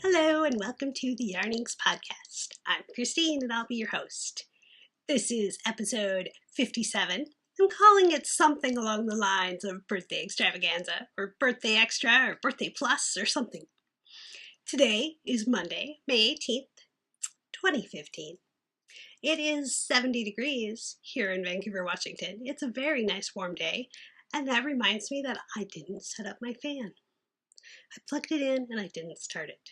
Hello and welcome to the Yarnings Podcast. I'm Christine and I'll be your host. This is episode 57. I'm calling it something along the lines of birthday extravaganza or birthday extra or birthday plus or something. Today is Monday, May 18th, 2015. It is 70 degrees here in Vancouver, Washington. It's a very nice warm day, and that reminds me that I didn't set up my fan. I plugged it in and I didn't start it.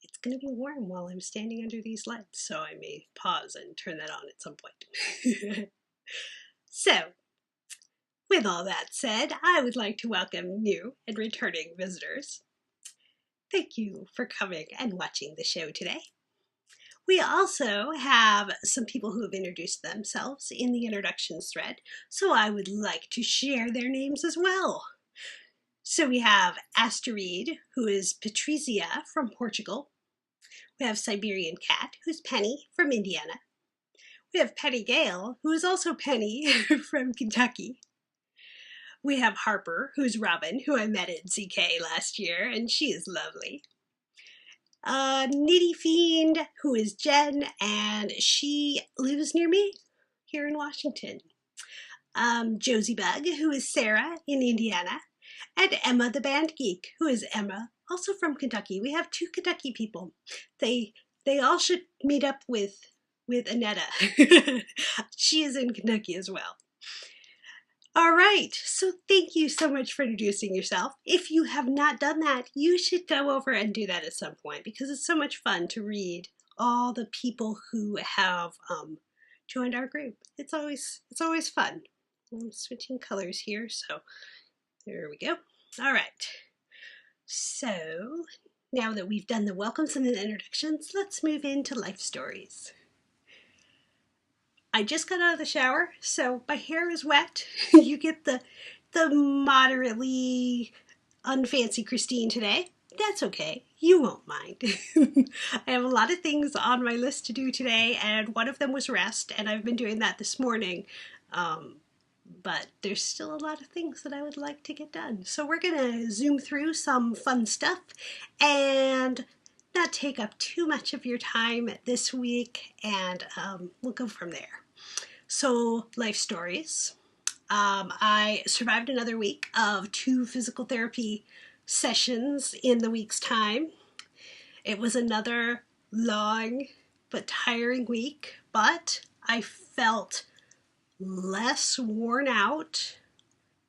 It's going to be warm while I'm standing under these lights, so I may pause and turn that on at some point. So, with all that said, I would like to welcome new and returning visitors. Thank you for coming and watching the show today. We also have some people who have introduced themselves in the introductions thread, so I would like to share their names as well. So we have Asteroid, who is Patrizia from Portugal. We have Siberian Cat, who's Penny from Indiana. We have Penny Gale, who is also Penny from Kentucky. We have Harper, who's Robin, who I met at ZK last year, and she is lovely. Nitty Fiend, who is Jen, and she lives near me here in Washington. Josie Bug, who is Sarah in Indiana, and Emma the Band Geek, who is Emma, also from Kentucky. We have two Kentucky people. They all should meet up with Annetta. She is in Kentucky as well. All right, so thank you so much for introducing yourself. If you have not done that, you should go over and do that at some point because it's so much fun to read all the people who have joined our group. It's always fun. I'm switching colors here, so there we go. All right. So now that we've done the welcomes and the introductions, let's move into life stories. I just got out of the shower, so my hair is wet. You get the moderately unfancy Christine today. That's okay. You won't mind. I have a lot of things on my list to do today, and one of them was rest, and I've been doing that this morning. But there's still a lot of things that I would like to get done. So we're going to zoom through some fun stuff and not take up too much of your time this week, and we'll go from there. So, life stories. I survived another week of 2 physical therapy sessions in the week's time. It was another long but tiring week, but I felt less worn out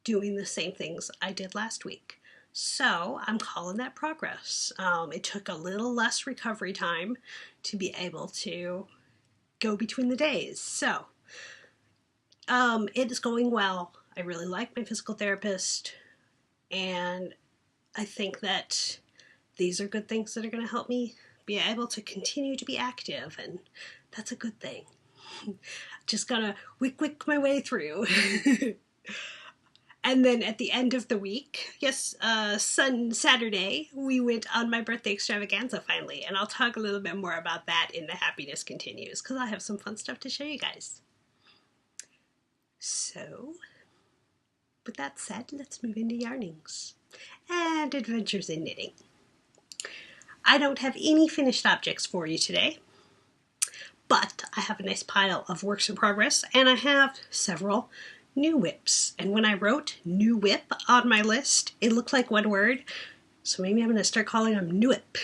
doing the same things I did last week. So I'm calling that progress. It took a little less recovery time to be able to go between the days. So it is going well. I really like my physical therapist, and I think that these are good things that are going to help me be able to continue to be active, and that's a good thing. Just gotta wick my way through. And then at the end of the week, Saturday, we went on my birthday extravaganza finally, and I'll talk a little bit more about that in the Happiness Continues, because I have some fun stuff to show you guys. So, with that said, let's move into yarnings and adventures in knitting. I don't have any finished objects for you today, but I have a nice pile of works in progress, and I have several new whips. And when I wrote new whip on my list, it looked like one word, so maybe I'm going to start calling them new whip.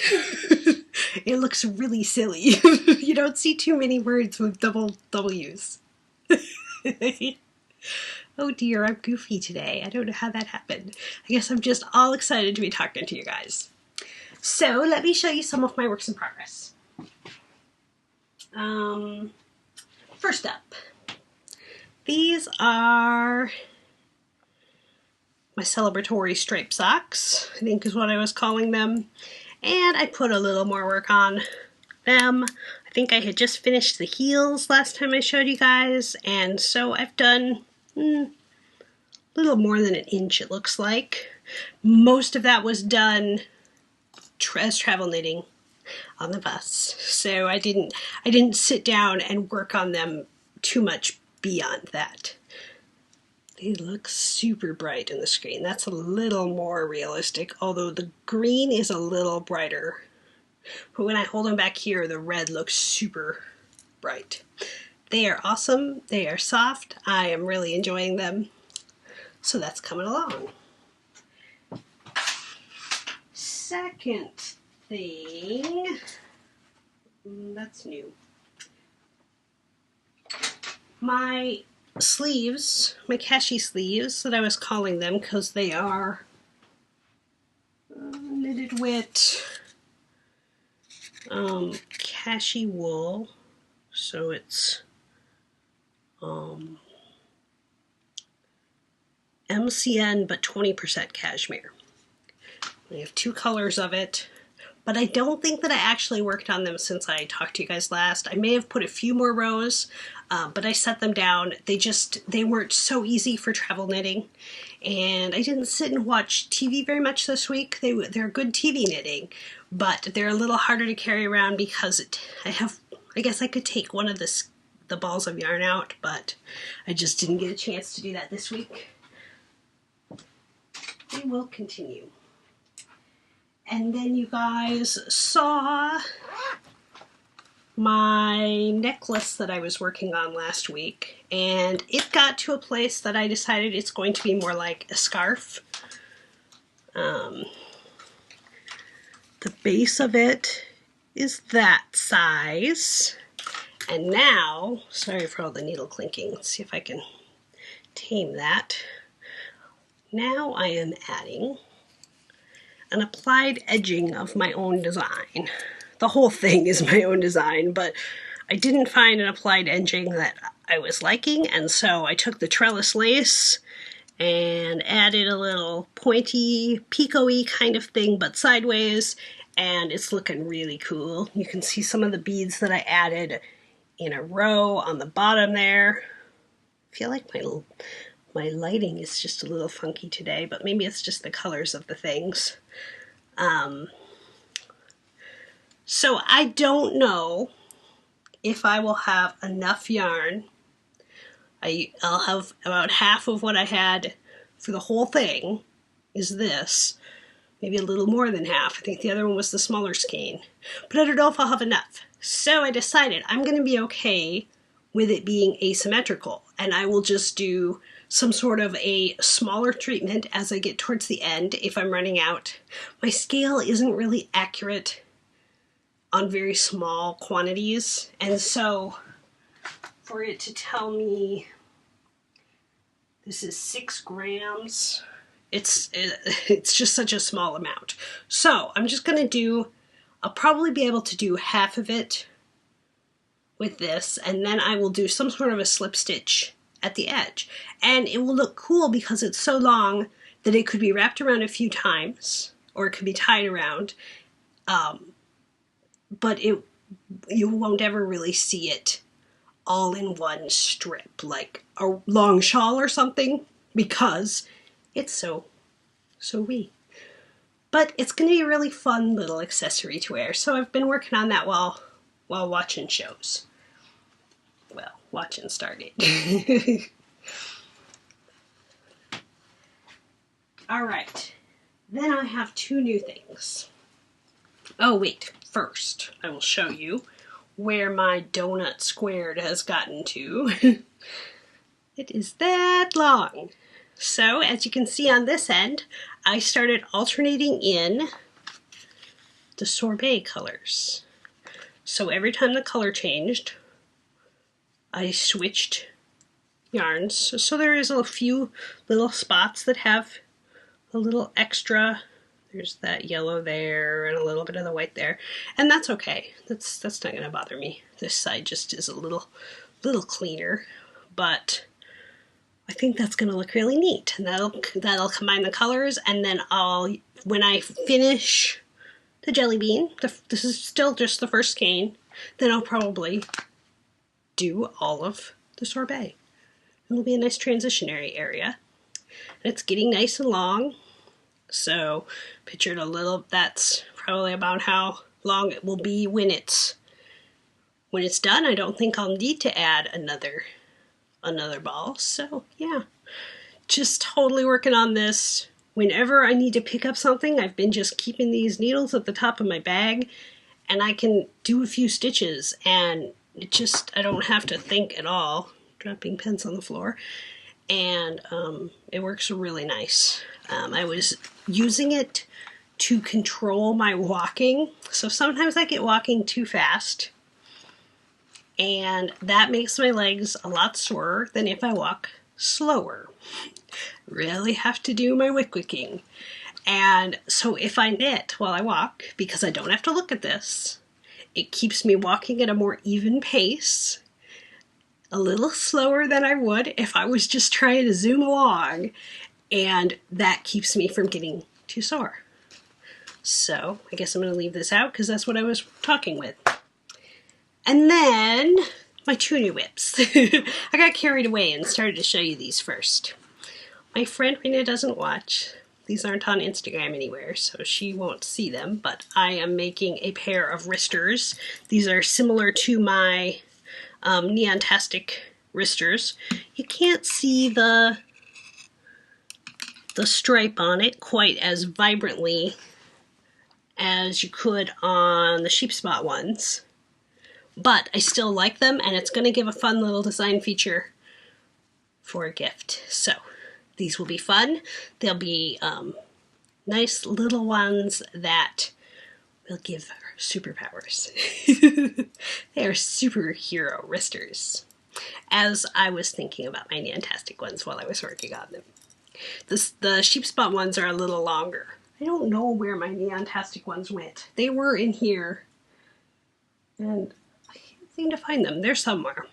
It looks really silly. You don't see too many words with double W's. Oh dear, I'm goofy today. I don't know how that happened. I guess I'm just all excited to be talking to you guys. So let me show you some of my works in progress. First up, these are my celebratory striped socks, I think is what I was calling them. And I put a little more work on them. I think I had just finished the heels last time I showed you guys, and so I've done a little more than an inch, it looks like. Most of that was done as travel knitting on the bus, so I didn't sit down and work on them too much beyond that. They look super bright in the screen. That's a little more realistic, although the green is a little brighter. But when I hold them back here, the red looks super bright. They are awesome. They are soft. I am really enjoying them. So that's coming along. Second thing, that's new. My sleeves, my kashi sleeves that I was calling them because they are knitted with kashi wool, so it's MCN but 20% cashmere. I have two colors of it, but I don't think that I actually worked on them since I talked to you guys last. I may have put a few more rows, but I set them down. They weren't so easy for travel knitting, and I didn't sit and watch TV very much this week. They're good TV knitting, but they're a little harder to carry around because I guess I could take one of the balls of yarn out, but I just didn't get a chance to do that this week. We will continue. And then you guys saw my necklace that I was working on last week, and it got to a place that I decided it's going to be more like a scarf. The base of it is that size, and now, sorry for all the needle clinking, let's see if I can tame that. Now I am adding an applied edging of my own design. The whole thing is my own design, but I didn't find an applied edging that I was liking, and so I took the trellis lace and added a little pointy, picot-y kind of thing, but sideways, and it's looking really cool. You can see some of the beads that I added in a row on the bottom there. I feel like my lighting is just a little funky today, but maybe it's just the colors of the things. So I don't know if I will have enough yarn. I'll have about half of what I had for the whole thing is this. Maybe a little more than half. I think the other one was the smaller skein. But I don't know if I'll have enough. So I decided I'm going to be okay with it being asymmetrical, and I will just do some sort of a smaller treatment as I get towards the end if I'm running out. My scale isn't really accurate on very small quantities, and so for it to tell me this is 6 grams, it's just such a small amount. So I'm just going to I'll probably be able to do half of it with this, and then I will do some sort of a slip stitch at the edge. And it will look cool because it's so long that it could be wrapped around a few times, or it could be tied around, but you won't ever really see it all in one strip, like a long shawl or something, because it's so wee. But it's going to be a really fun little accessory to wear, so I've been working on that while watching shows. Well, watching Stargate. Alright, then I have 2 new things. Oh wait, first I will show you where my donut squared has gotten to. It is that long. So, as you can see on this end, I started alternating in the sorbet colors. So every time the color changed, I switched yarns. So there is a few little spots that have a little extra. There's that yellow there and a little bit of the white there. And that's okay. That's not going to bother me. This side just is a little cleaner. But I think that's going to look really neat. And that'll combine the colors. And then when I finish the jelly bean, this is still just the first skein, then I'll probably do all of the sorbet. It'll be a nice transitionary area. And it's getting nice and long. So pictured that's probably about how long it will be when it's done. I don't think I'll need to add another ball. So yeah, just totally working on this. Whenever I need to pick up something, I've been just keeping these needles at the top of my bag, and I can do a few stitches, and I don't have to think at all. Dropping pens on the floor. And it works really nice. I was using it to control my walking, so sometimes I get walking too fast, and that makes my legs a lot sorer than if I walk slower. Really have to do my wick-wicking. And so if I knit while I walk, because I don't have to look at this, it keeps me walking at a more even pace, a little slower than I would if I was just trying to zoom along, and that keeps me from getting too sore. So I guess I'm going to leave this out because that's what I was talking with. And then my tuna whips. I got carried away and started to show you these first. My friend Rena doesn't watch. These aren't on Instagram anywhere, so she won't see them, but I am making a pair of wristers. These are similar to my Neontastic wristers. You can't see the stripe on it quite as vibrantly as you could on the sheep spot ones, but I still like them, and it's going to give a fun little design feature for a gift. So these will be fun. They'll be nice little ones that will give her superpowers. They are superhero wristers, as I was thinking about my Neontastic ones while I was working on them. The sheep spot ones are a little longer. I don't know where my Neontastic ones went. They were in here, and I can't seem to find them. They're somewhere.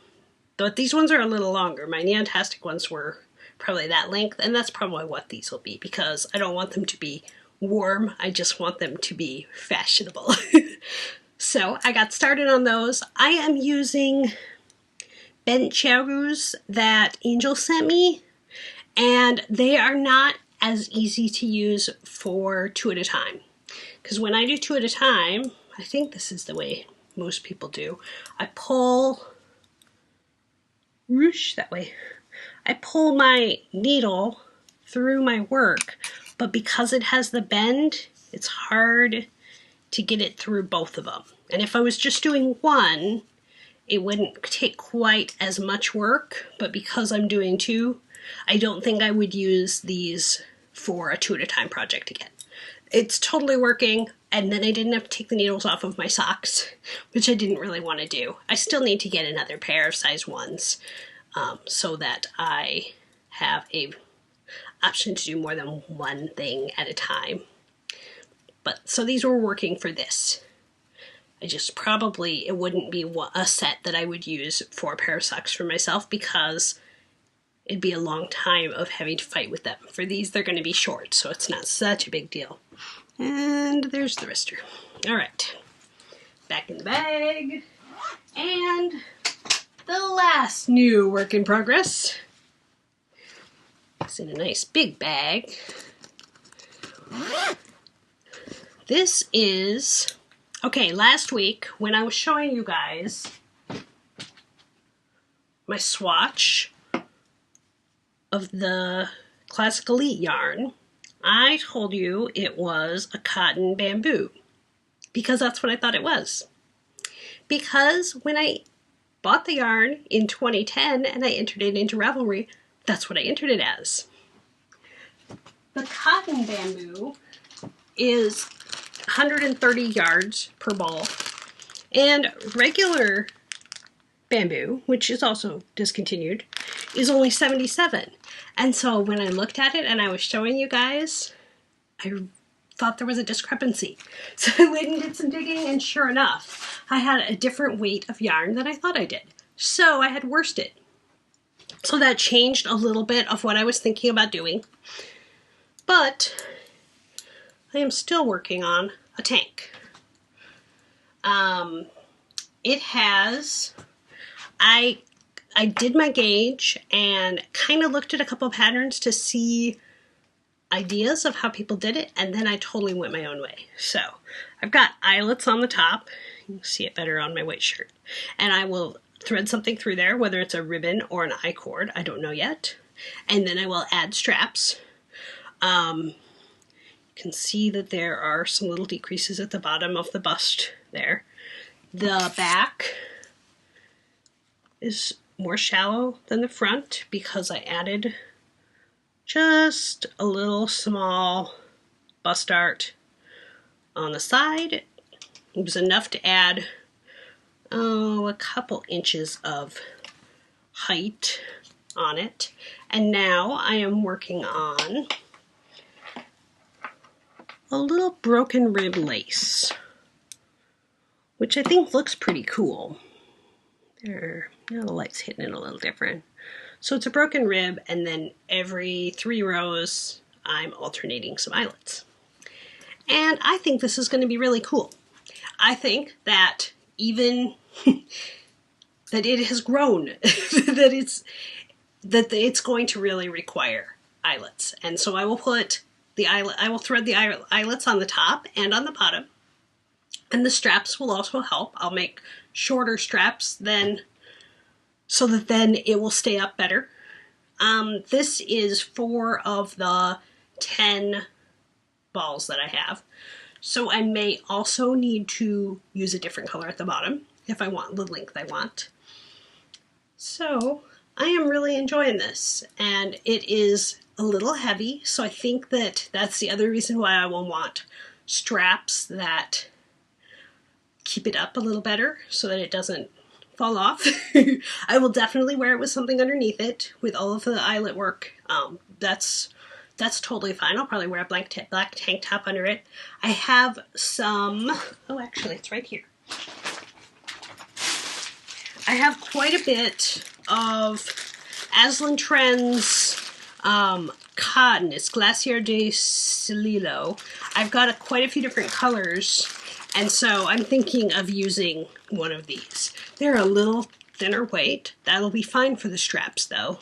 But these ones are a little longer. My Neontastic ones were probably that length, and that's probably what these will be, because I don't want them to be warm. I just want them to be fashionable. So I got started on those. I am using bent chows that Angel sent me, and they are not as easy to use for 2 at a time. Because when I do 2 at a time, I think this is the way most people do. I pull, whoosh, that way. I pull my needle through my work, but because it has the bend, it's hard to get it through both of them. And if I was just doing one, it wouldn't take quite as much work, but because I'm doing 2, I don't think I would use these for a 2 at a time project again. It's totally working, and then I didn't have to take the needles off of my socks, which I didn't really want to do. I still need to get another pair of size 1s so that I have a option to do more than one thing at a time. But so these were working for this. I just probably, it wouldn't be a set that I would use for a pair of socks for myself, because it'd be a long time of having to fight with them. For these, they're going to be short, so it's not such a big deal. And there's the wrister. All right, back in the bag. And the last new work in progress. It's in a nice big bag. This is, okay, last week when I was showing you guys my swatch of the Classic Elite yarn, I told you it was a cotton bamboo, because that's what I thought it was. Because when I bought the yarn in 2010 and I entered it into Ravelry, that's what I entered it as. The cotton bamboo is 130 yards per ball, and regular bamboo, which is also discontinued, is only 77. And so when I looked at it and I was showing you guys, I thought there was a discrepancy. So I went and did some digging, and sure enough, I had a different weight of yarn than I thought I did. So I had worsted. So that changed a little bit of what I was thinking about doing. But I am still working on a tank. It has, I did my gauge and kind of looked at a couple of patterns to see ideas of how people did it, and then I totally went my own way. So I've got eyelets on the top. You can see it better on my white shirt. And I will thread something through there, whether it's a ribbon or an I-cord, I don't know yet. and then I will add straps. You can see that there are some little decreases at the bottom of the bust there. The back is more shallow than the front because I added just a little small bust art on the side. It was enough to add a couple inches of height on it. And now I am working on a little broken rib lace, which I think looks pretty cool. There, now the light's hitting it a little different. So it's a broken rib, and then every 3 rows I'm alternating some eyelets. And I think this is going to be really cool. I think that even that it has grown, that it's going to really require eyelets. And so I will put I will thread the eyelets on the top and on the bottom. And the straps will also help. I'll make shorter straps so that then it will stay up better. This is 4 of the 10 balls that I have. So I may also need to use a different color at the bottom if I want the length I want. So I am really enjoying this, and it is a little heavy, so I think that's the other reason why I will want straps that keep it up a little better so that it doesn't fall off. I will definitely wear it with something underneath it with all of the eyelet work. That's totally fine. I'll probably wear a black tank top under it. I have some, oh actually it's right here. I have quite a bit of Aslan Trends cotton. It's Glacier de Celilo. I've got quite a few different colors, and so I'm thinking of using one of these. They're a little thinner weight. That'll be fine for the straps though.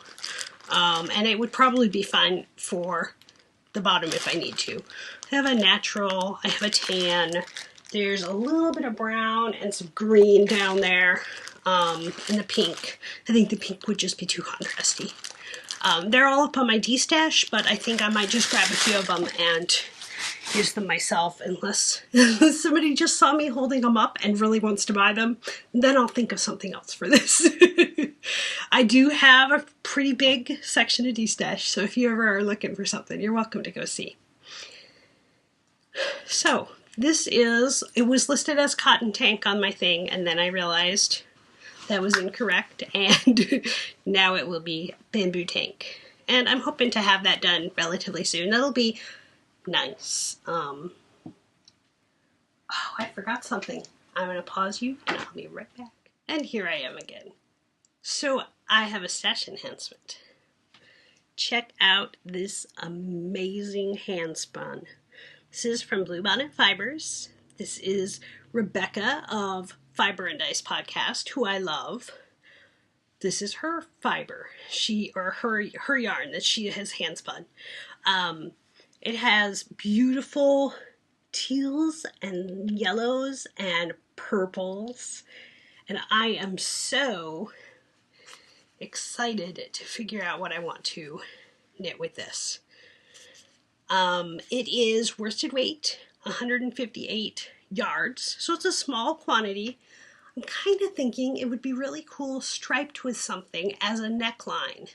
And it would probably be fine for the bottom if I need to. I have a natural, I have a tan, there's a little bit of brown and some green down there, and the pink. I think the pink would just be too contrasty. They're all up on my D-stash, but I think I might just grab a few of them and use them myself unless somebody just saw me holding them up and really wants to buy them. Then I'll think of something else for this. I do have a pretty big section of D-stash, so if you ever are looking for something, you're welcome to go see. So it was listed as cotton tank on my thing, and then I realized that was incorrect, and now it will be bamboo tank. And I'm hoping to have that done relatively soon. That'll be nice. Oh, I forgot something. I'm going to pause you, and I'll be right back. And here I am again. So I have a stash enhancement. Check out this amazing hand spun. This is from Bluebonnet Fibers. This is Rebecca of Fiber and Dice podcast, who I love. This is her fiber, her yarn that she has hand spun. It has beautiful teals and yellows and purples, and I am so excited to figure out what I want to knit with this. It is worsted weight, 158 yards, so it's a small quantity. I'm kind of thinking it would be really cool striped with something as a neckline.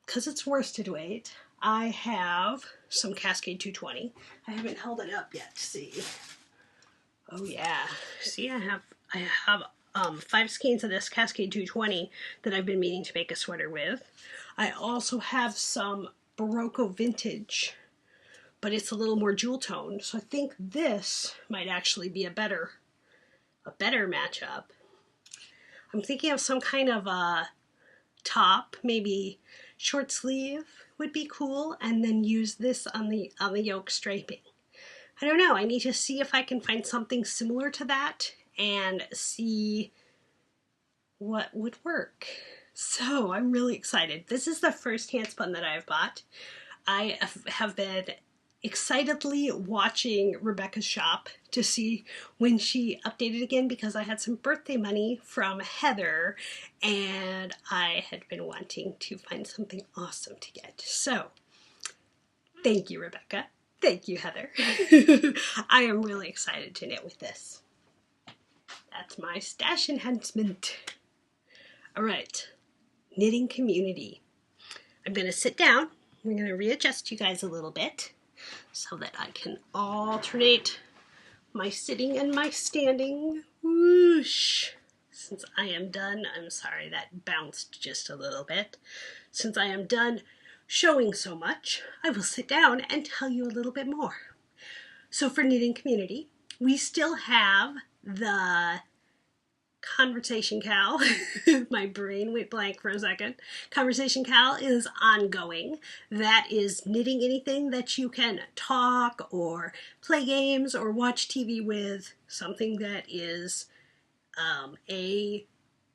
Because it's worsted weight, I have some Cascade 220. I haven't held it up yet to see. Oh yeah, see I have 5 skeins of this Cascade 220 that I've been meaning to make a sweater with. I also have some Barocco Vintage, but it's a little more jewel toned, so I think this might actually be a better matchup. I'm thinking of some kind of a top, maybe short sleeve would be cool, and then use this on the yoke striping. I don't know, I need to see if I can find something similar to that and see what would work. So I'm really excited. This is the first hand spun that I've bought. I have been excitedly watching Rebecca's shop to see when she updated again, because I had some birthday money from Heather and I had been wanting to find something awesome to get. So, thank you, Rebecca. Thank you, Heather. I am really excited to knit with this. That's my stash enhancement. All right, knitting community. I'm going to sit down. I'm going to readjust you guys a little bit so that I can alternate my sitting and my standing. Whoosh. Since I am done, I'm sorry that bounced just a little bit. Since I am done showing so much, I will sit down and tell you a little bit more. So for knitting community, we still have the Conversation Cal. My brain went blank for a second. Conversation Cal is ongoing. That is knitting anything that you can talk or play games or watch TV with. Something that is a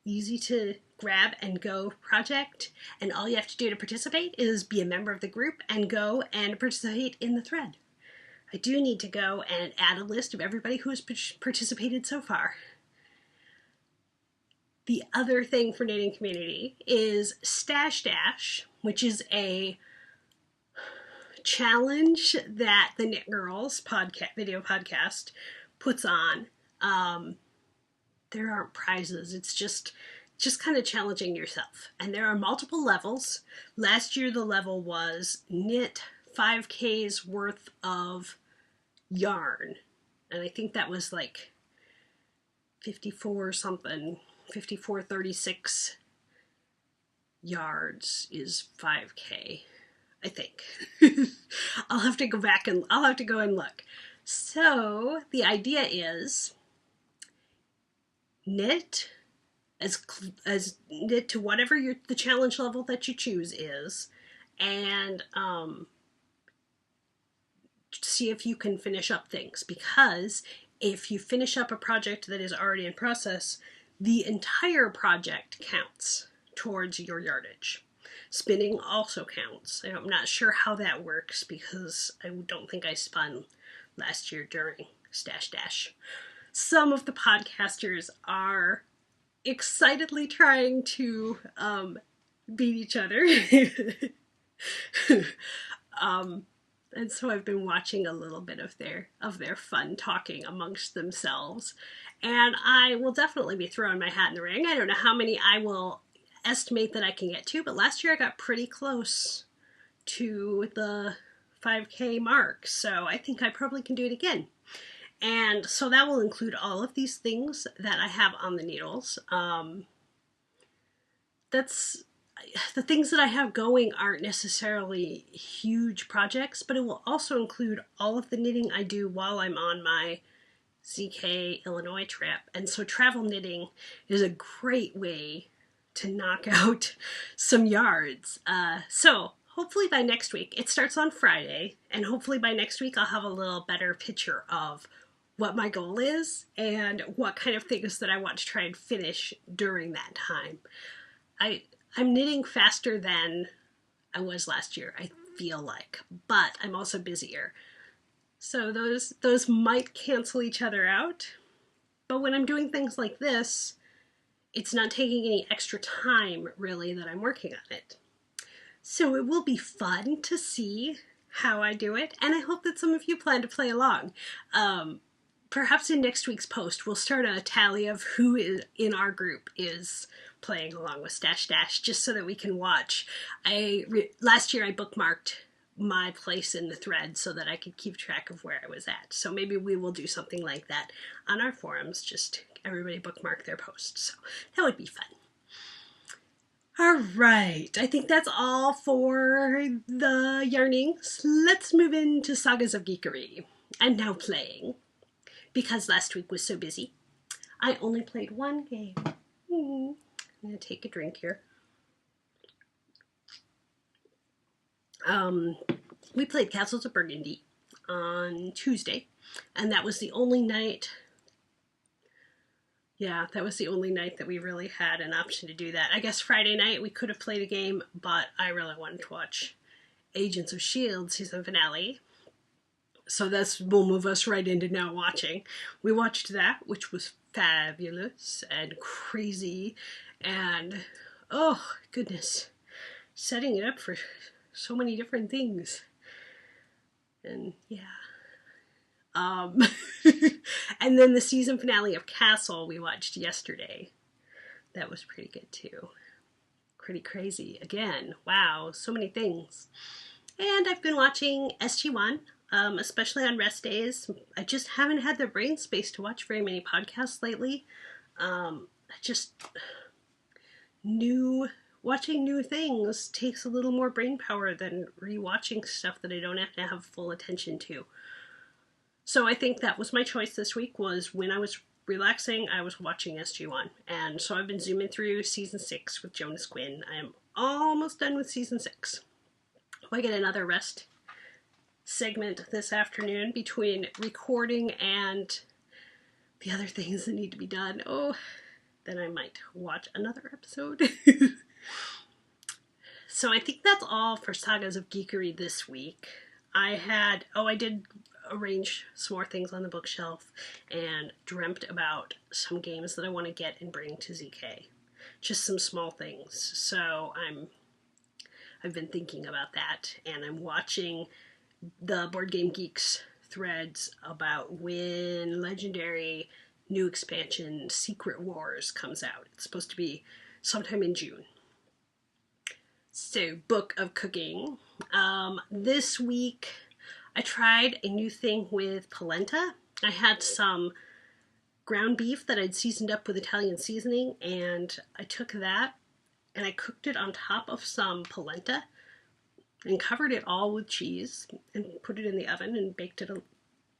easy to grab and go project. And all you have to do to participate is be a member of the group and go and participate in the thread. I do need to go and add a list of everybody who has participated so far. The other thing for knitting community is Stash Dash, which is a challenge that the Knit Girls video podcast puts on. There aren't prizes. It's just kind of challenging yourself. And there are multiple levels. Last year the level was knit 5K's worth of yarn. And I think that was like 54 something. 5436 yards is 5K, I think. I'll have to go and look. So the idea is knit as knit to whatever the challenge level that you choose is, and see if you can finish up things, because if you finish up a project that is already in process, the entire project counts towards your yardage. Spinning also counts. I'm not sure how that works because I don't think I spun last year during Stash Dash. Some of the podcasters are excitedly trying to beat each other. And so I've been watching a little bit of their fun talking amongst themselves. And I will definitely be throwing my hat in the ring. I don't know how many I will estimate that I can get to, but last year I got pretty close to the 5K mark. So I think I probably can do it again. And so that will include all of these things that I have on the needles. The things that I have going aren't necessarily huge projects, but it will also include all of the knitting I do while I'm on my ZK Illinois trip. And so travel knitting is a great way to knock out some yards. So hopefully by next week, it starts on Friday, and hopefully by next week I'll have a little better picture of what my goal is and what kind of things that I want to try and finish during that time. I'm knitting faster than I was last year, I feel like, but I'm also busier. So those might cancel each other out. But when I'm doing things like this, it's not taking any extra time, really, that I'm working on it. So it will be fun to see how I do it, and I hope that some of you plan to play along. Perhaps in next week's post, we'll start a tally of who in our group is playing along with Stash Dash, just so that we can watch. Last year I bookmarked my place in the thread so that I could keep track of where I was at. So maybe we will do something like that on our forums, just everybody bookmark their posts. So that would be fun. All right, I think that's all for the yarnings. Let's move into Sagas of Geekery. I'm now playing. Because last week was so busy, I only played one game. I'm going to take a drink here. We played Castles of Burgundy on Tuesday, and that was the only night. Yeah, that was the only night that we really had an option to do that. I guess Friday night we could have played a game, but I really wanted to watch Agents of S.H.I.E.L.D. season finale. So this will move us right into now watching. We watched that, which was fabulous and crazy and, oh goodness, setting it up for so many different things. And yeah. And then the season finale of Castle we watched yesterday. That was pretty good too. Pretty crazy. Again, wow, so many things. And I've been watching SG1, especially on rest days. I just haven't had the brain space to watch very many podcasts lately. Watching new things takes a little more brain power than rewatching stuff that I don't have to have full attention to. So I think that was my choice this week, was when I was relaxing, I was watching SG1. And so I've been zooming through season 6 with Jonas Quinn. I am almost done with season 6. I get another rest segment this afternoon between recording and the other things that need to be done. Oh, then I might watch another episode. So I think that's all for Sagas of Geekery this week. I did arrange some more things on the bookshelf and dreamt about some games that I want to get and bring to ZK. Just some small things. So I've been thinking about that, and I'm watching the Board Game Geeks threads about when Legendary new expansion Secret Wars comes out. It's supposed to be sometime in June. So, book of cooking. This week I tried a new thing with polenta. I had some ground beef that I'd seasoned up with Italian seasoning, and I took that and I cooked it on top of some polenta and covered it all with cheese and put it in the oven and baked it a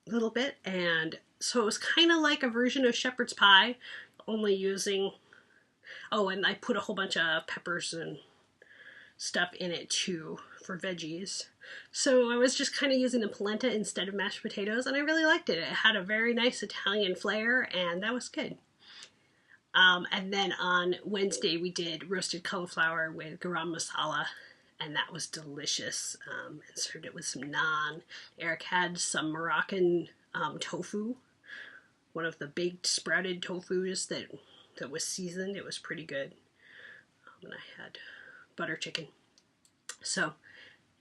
little bit. And so it was kind of like a version of shepherd's pie, only using, and I put a whole bunch of peppers and stuff in it too for veggies. So I was just kind of using the polenta instead of mashed potatoes, and I really liked it. It had a very nice Italian flair, and that was good. And then on Wednesday we did roasted cauliflower with garam masala, and that was delicious. And served it with some naan. Eric had some Moroccan tofu, one of the baked sprouted tofus that was seasoned. It was pretty good. And I had butter chicken. So,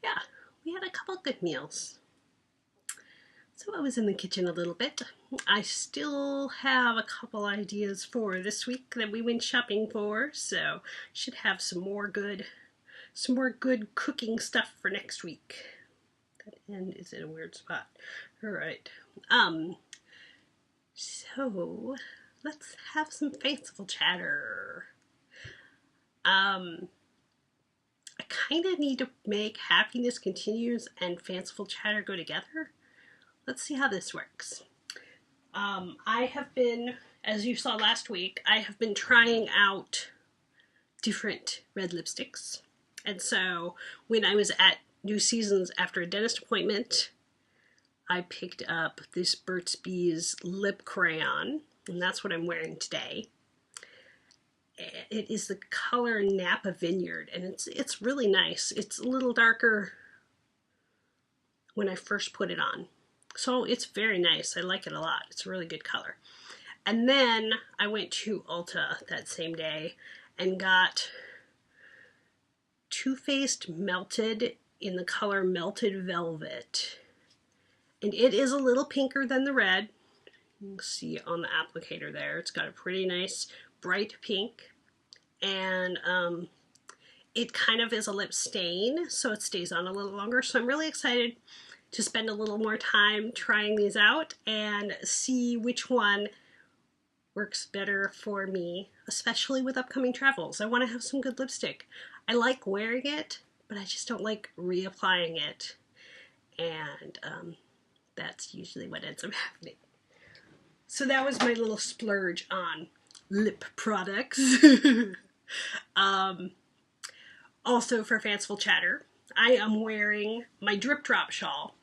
yeah, we had a couple good meals. So I was in the kitchen a little bit. I still have a couple ideas for this week that we went shopping for, so should have some more good cooking stuff for next week. That end is in a weird spot. All right. So let's have some fanciful chatter. I kind of need to make happiness continues and fanciful chatter go together. Let's see how this works. I have been, as you saw last week, I have been trying out different red lipsticks. And so when I was at New Seasons after a dentist appointment, I picked up this Burt's Bees lip crayon, and that's what I'm wearing today. It is the color Napa Vineyard, and it's really nice. It's a little darker when I first put it on. So it's very nice. I like it a lot. It's a really good color. And then I went to Ulta that same day and got Too Faced Melted in the color Melted Velvet. And it is a little pinker than the red. You can see on the applicator there. It's got a pretty nice bright pink. And it kind of is a lip stain, so it stays on a little longer. So I'm really excited to spend a little more time trying these out and see which one works better for me, especially with upcoming travels. I want to have some good lipstick. I like wearing it, but I just don't like reapplying it. And that's usually what ends up happening. So that was my little splurge on lip products. Also for fanciful chatter, I am wearing my drip drop shawl,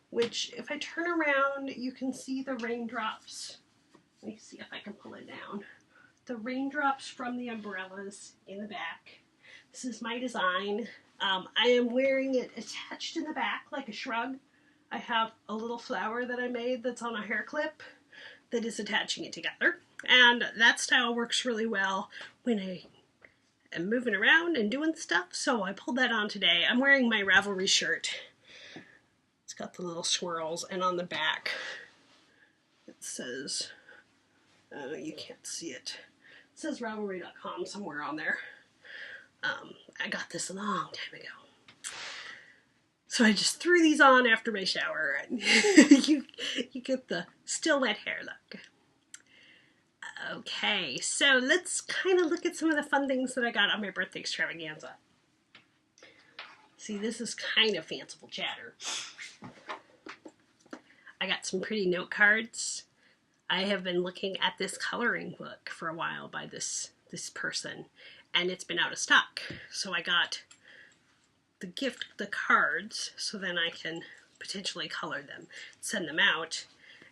which if I turn around, you can see the raindrops. Let me see if I can pull it down. The raindrops from the umbrellas in the back. This is my design. I am wearing it attached in the back like a shrug, I have a little flower that I made that's on a hair clip that is attaching it together. And that style works really well when I am moving around and doing stuff. So I pulled that on today. I'm wearing my Ravelry shirt. It's got the little swirls, and on the back it says, you can't see it. It says Ravelry.com somewhere on there. I got this a long time ago. So I just threw these on after my shower, and you get the still wet hair look. Okay, so let's kind of look at some of the fun things that I got on my birthday extravaganza. See, this is kind of fanciful chatter. I got some pretty note cards. I have been looking at this coloring book for a while by this person, and it's been out of stock. So I got the cards, so then I can potentially color them, send them out,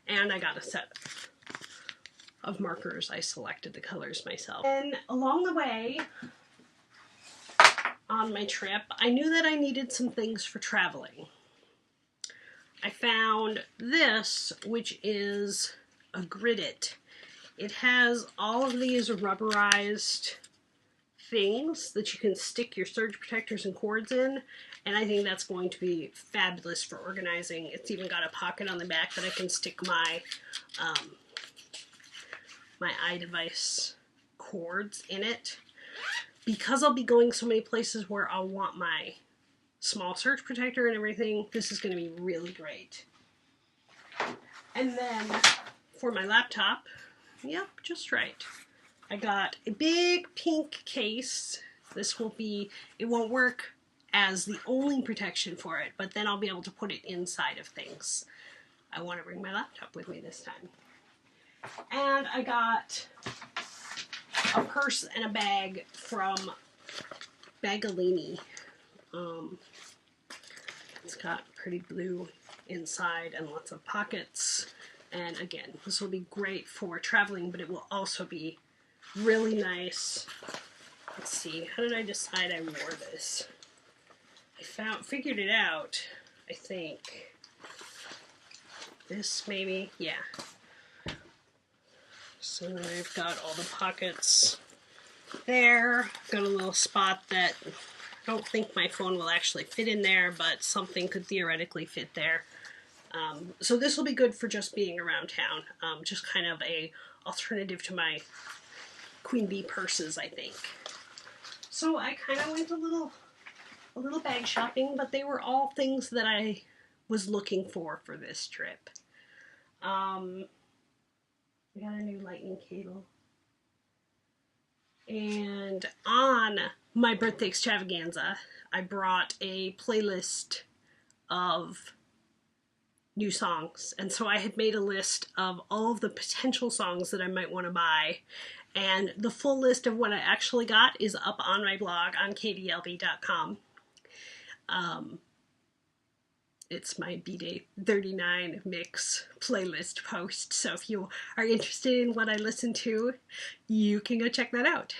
and I got a set of markers. I selected the colors myself. And along the way on my trip, I knew that I needed some things for traveling. I found this, which is a Grid-It. It has all of these rubberized things that you can stick your surge protectors and cords in, and I think that's going to be fabulous for organizing. It's even got a pocket on the back that I can stick my my iDevice cords in it. Because I'll be going so many places where I'll want my small surge protector and everything, this is going to be really great. And then for my laptop, yep, just right, I got a big pink case. This will be, it won't work as the only protection for it, but then I'll be able to put it inside of things. I want to bring my laptop with me this time. And I got a purse and a bag from Bagalini. It's got pretty blue inside and lots of pockets. And again, this will be great for traveling, but it will also be really nice. Let's see, how did I decide I wore this? I figured it out, I think. This maybe, yeah. So I've got all the pockets there. Got a little spot that I don't think my phone will actually fit in there, but something could theoretically fit there. So this will be good for just being around town. Just kind of a alternative to my Queen Bee purses, I think. So I kind of went a little bag shopping, but they were all things that I was looking for this trip. I got a new lightning cable. And on my birthday extravaganza, I brought a playlist of new songs. And so I had made a list of all of the potential songs that I might want to buy. And the full list of what I actually got is up on my blog on kdlb.com. It's my bday 39 mix playlist post, so if you are interested in what I listen to, you can go check that out.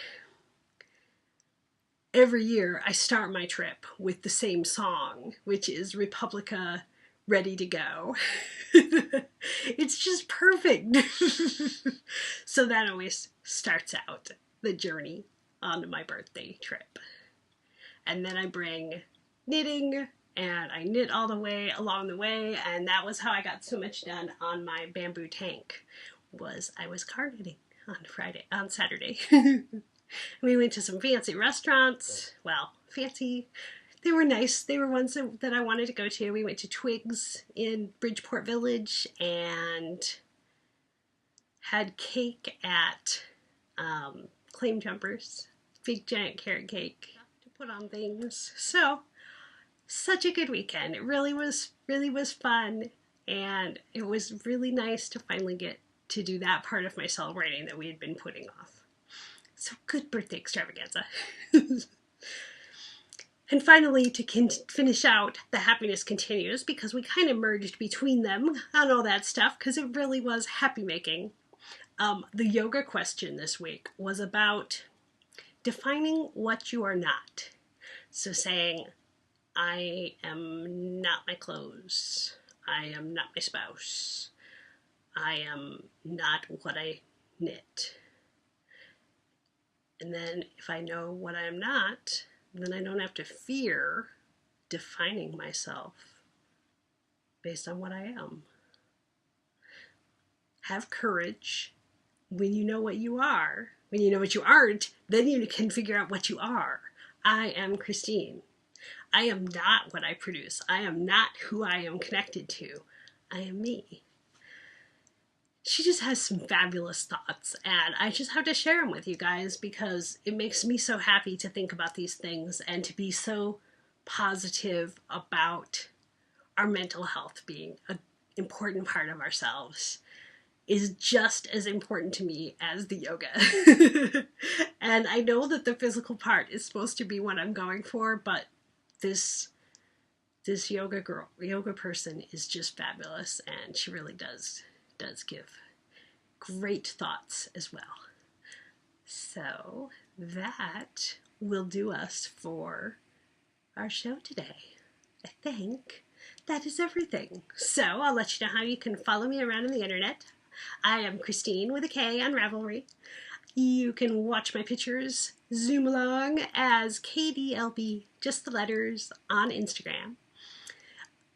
Every year I start my trip with the same song, which is Republica Ready to Go. It's just perfect. So that always starts out the journey on my birthday trip. And then I bring knitting, and I knit all the way along the way, and that was how I got so much done on my bamboo tank. I was car knitting on Saturday. We went to some fancy restaurants. Well, fancy. They were nice. They were ones that I wanted to go to. We went to Twigs in Bridgeport Village and had cake at Claim Jumpers. Big giant carrot cake to put on things. So, such a good weekend. It really was fun, and it was really nice to finally get to do that part of my celebrating that we had been putting off. So good birthday extravaganza. And finally, to finish out, the happiness continues, because we kind of merged between them on all that stuff, because it really was happy making. The yoga question this week was about defining what you are not. So saying, I am not my clothes. I am not my spouse. I am not what I knit. And then if I know what I am not, then I don't have to fear defining myself based on what I am. Have courage. When you know what you are, when you know what you aren't, then you can figure out what you are. I am Christine. I am not what I produce. I am not who I am connected to. I am me. She just has some fabulous thoughts, and I just have to share them with you guys because it makes me so happy to think about these things and to be so positive about our mental health being an important part of ourselves is just as important to me as the yoga. And I know that the physical part is supposed to be what I'm going for, but this yoga person is just fabulous, and she really does give great thoughts as well. So that will do us for our show today. I think that is everything. So I'll let you know how you can follow me around on the internet. I am Christine with a K on Ravelry. You can watch my pictures, zoom along as KDLB, just the letters, on Instagram.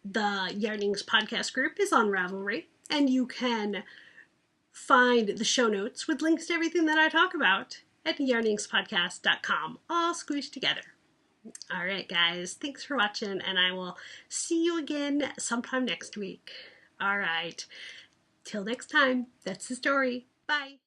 The Yarnings podcast group is on Ravelry, and you can find the show notes with links to everything that I talk about at yarningspodcast.com, all squished together. All right, guys, thanks for watching, and I will see you again sometime next week. All right. Till next time, that's the story. Bye.